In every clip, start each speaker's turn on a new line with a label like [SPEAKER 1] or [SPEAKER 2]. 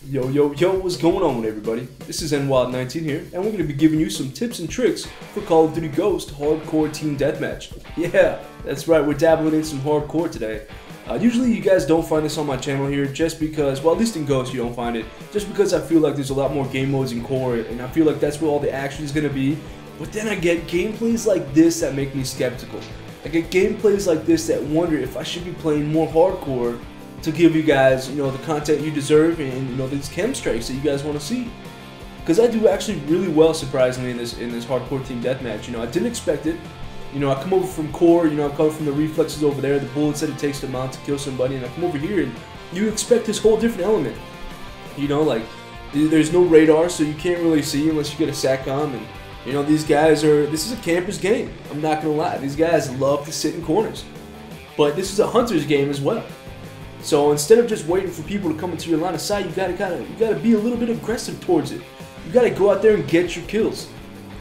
[SPEAKER 1] Yo, yo, yo, what's going on with everybody? This is NWild19 here, and we're going to be giving you some tips and tricks for Call of Duty Ghost Hardcore Team Deathmatch. Yeah, that's right, we're dabbling in some hardcore today. Usually you guys don't find this on my channel here just because, well, at least in Ghost you don't find it, just because I feel like there's a lot more game modes in Core, and I feel like that's where all the action is going to be. But then I get gameplays like this that make me skeptical. I get gameplays like this that wonder if I should be playing more hardcore to give you guys, the content you deserve and, these KEM strikes that you guys want to see. Because I do actually really well, surprisingly, in this hardcore team deathmatch. I didn't expect it. I come over from Core, I come from the reflexes over there, the bullets that it takes to mount to kill somebody, and I come over here and you expect this whole different element. Like, there's no radar, so you can't really see unless you get a SATCOM, and, these guys this is a camper's game. I'm not going to lie. These guys love to sit in corners. But this is a hunter's game as well. So instead of just waiting for people to come into your line of sight, you gotta be a little bit aggressive towards it. You gotta go out there and get your kills,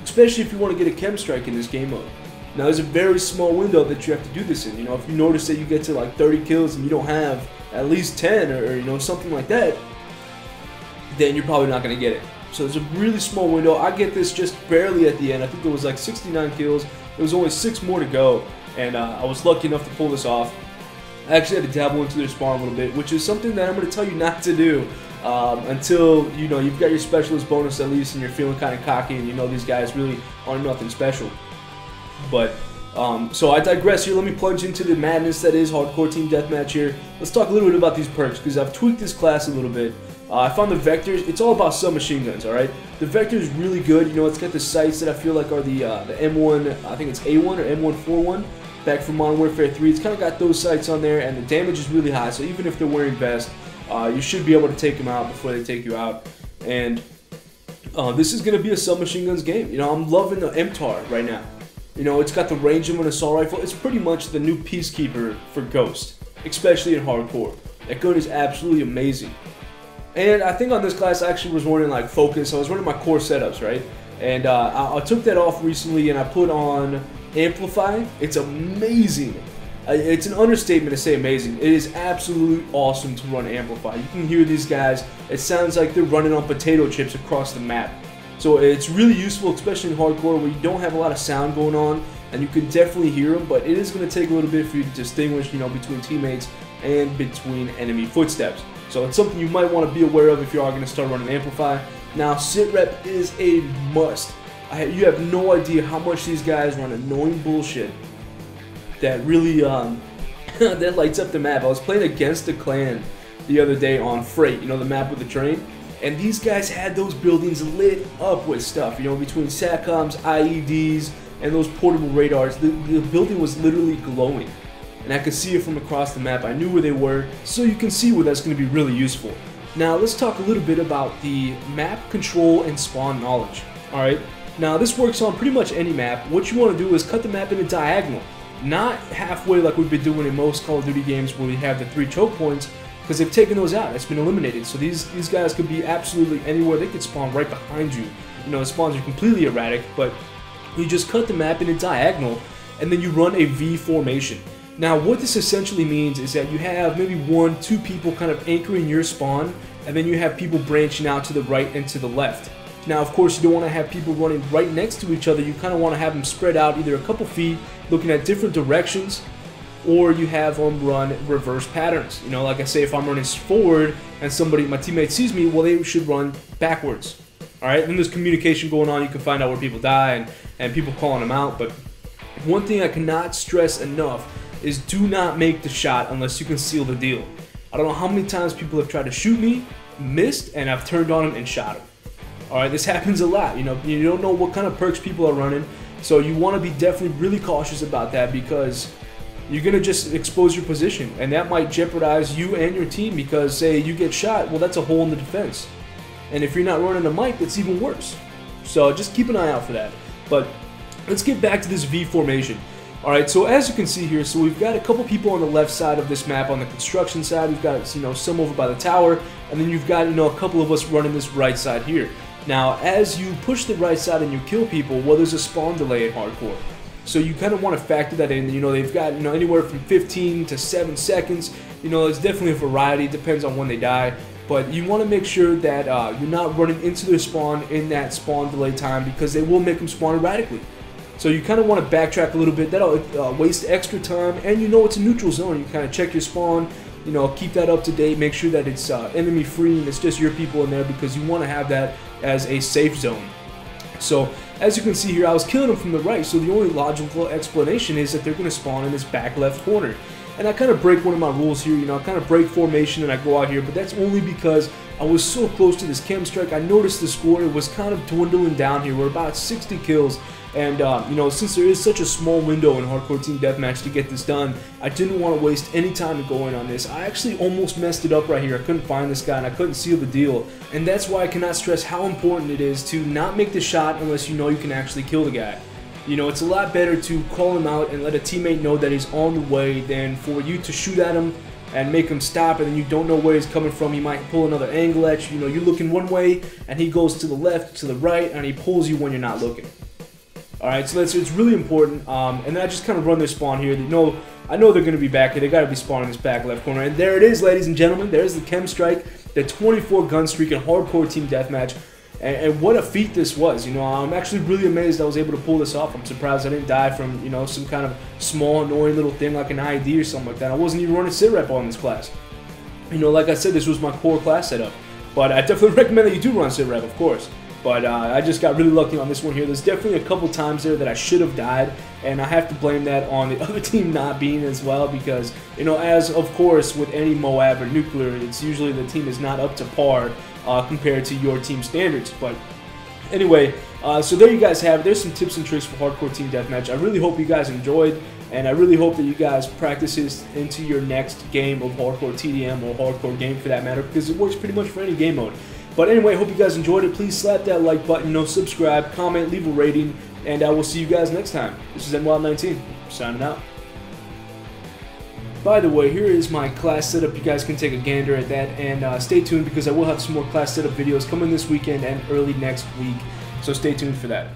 [SPEAKER 1] especially if you want to get a KEM strike in this game mode. Now there's a very small window that you have to do this in. If you notice that you get to like 30 kills and you don't have at least 10 or something like that, then you're probably not gonna get it. So there's a really small window. I get this just barely at the end. I think there was like 69 kills. There was only 6 more to go, and I was lucky enough to pull this off. I actually had to dabble into their spawn a little bit, which is something that I'm going to tell you not to do until, you've got your specialist bonus at least and you're feeling kind of cocky and these guys really aren't nothing special. But, so I digress here. Let me plunge into the madness that is Hardcore Team Deathmatch here. Let's talk a little bit about these perks because I've tweaked this class a little bit. I found the vectors. It's all about submachine guns, alright? The vector is really good. It's got the sights that I feel like are the M1, I think it's A1 or M141. Back from Modern Warfare 3, it's kind of got those sights on there, and the damage is really high, so even if they're wearing vests, you should be able to take them out before they take you out. And this is going to be a submachine guns game. I'm loving the MTAR right now. It's got the range of an assault rifle. It's pretty much the new Peacekeeper for Ghost, especially in hardcore. That gun is absolutely amazing. And I think on this class I actually was running like Focus. I was running my core setups, right? And I took that off recently and I put on Amplify. It's amazing. It's an understatement to say amazing. It is absolutely awesome to run Amplify. You can hear these guys. It sounds like they're running on potato chips across the map. So it's really useful, especially in hardcore where you don't have a lot of sound going on and you can definitely hear them, but it is going to take a little bit for you to distinguish, between teammates and between enemy footsteps. So it's something you might want to be aware of if you are going to start running Amplify. Now, sit rep is a must. You have no idea how much these guys run annoying bullshit that really that lights up the map. I was playing against the clan the other day on Freight, the map with the train, and these guys had those buildings lit up with stuff, between SATCOMs, IEDs, and those portable radars. The building was literally glowing, and I could see it from across the map. I knew where they were, so you can see where that's going to be really useful. Now let's talk a little bit about the map control and spawn knowledge. Alright, now this works on pretty much any map. What you want to do is cut the map in a diagonal, not halfway like we've been doing in most Call of Duty games where we have the 3 choke points, because they've taken those out. It's been eliminated. So these guys could be absolutely anywhere. They could spawn right behind you. The spawns are completely erratic, but you just cut the map in a diagonal and then you run a V formation. Now what this essentially means is that you have maybe 1-2 people kind of anchoring your spawn, and then you have people branching out to the right and to the left. Now of course you don't want to have people running right next to each other. You kind of want to have them spread out either a couple feet looking at different directions, or you have them run reverse patterns. Like I say, if I'm running forward and my teammate sees me, well, they should run backwards. Alright, then there's communication going on. You can find out where people die and people calling them out. But one thing I cannot stress enough is do not make the shot unless you can seal the deal. I don't know how many times people have tried to shoot me, missed, and I've turned on them and shot them. Alright, this happens a lot. You don't know what kind of perks people are running, so you want to be definitely really cautious about that, because you're going to just expose your position, and that might jeopardize you and your team, because say you get shot, well, that's a hole in the defense. And if you're not running a mic, that's even worse. So just keep an eye out for that. But let's get back to this V formation. Alright, so as you can see here, so we've got a couple people on the left side of this map on the construction side. We've got, some over by the tower, and then you've got, a couple of us running this right side here. Now, as you push the right side and you kill people, well, there's a spawn delay in hardcore. So you kind of want to factor that in. They've got, anywhere from 15 to 7 seconds. It's definitely a variety. Depends on when they die. but you want to make sure that you're not running into their spawn in that spawn delay time, because they will make them spawn erratically. So you kind of want to backtrack a little bit. That'll waste extra time, and you know it's a neutral zone. You kind of check your spawn, you know, keep that up to date, make sure that it's enemy free and it's just your people in there, because you want to have that as a safe zone. So as you can see here, I was killing them from the right, so the only logical explanation is that they're going to spawn in this back left corner. And I kind of break one of my rules here, you know, I kind of break formation and I go out here, but that's only because I was so close to this KEM strike. I noticed the score, it was kind of dwindling down here. We're about 60 kills, and you know, since there is such a small window in Hardcore Team Deathmatch to get this done, I didn't want to waste any time to go in on this. I actually almost messed it up right here. I couldn't find this guy and I couldn't seal the deal, and that's why I cannot stress how important it is to not make the shot unless you know you can actually kill the guy. You know, it's a lot better to call him out and let a teammate know that he's on the way than for you to shoot at him and make him stop, and then you don't know where he's coming from. He might pull another angle at you. You know, you're looking one way and he goes to the left, to the right, and he pulls you when you're not looking. Alright, so it's really important. And then I just kind of run their spawn here. I know they're going to be back here. They got to be spawning this back left corner. And there it is, ladies and gentlemen. There's the KEM strike, the 24 gun streak in Hardcore Team Deathmatch. And what a feat this was. You know, I'm actually really amazed I was able to pull this off. I'm surprised I didn't die from, you know, some kind of small annoying little thing like an ID or something like that. I wasn't even running sit rep on this class. You know, like I said, this was my core class setup. But I definitely recommend that you do run sit rep, of course. But I just got really lucky on this one here. There's definitely a couple times there that I should have died, and I have to blame that on the other team not being as well, because, you know, as of course with any Moab or nuclear, it's usually the team is not up to par compared to your team standards. But anyway, so there you guys have it. There's some tips and tricks for Hardcore Team Deathmatch. I really hope you guys enjoyed, and I really hope that you guys practice this into your next game of Hardcore TDM, or Hardcore game for that matter, because it works pretty much for any game mode. But anyway, hope you guys enjoyed it. Please slap that like button, you know, subscribe, comment, leave a rating, and I will see you guys next time. This is NWild19, signing out. By the way, here is my class setup. You guys can take a gander at that, and stay tuned, because I will have some more class setup videos coming this weekend and early next week. So stay tuned for that.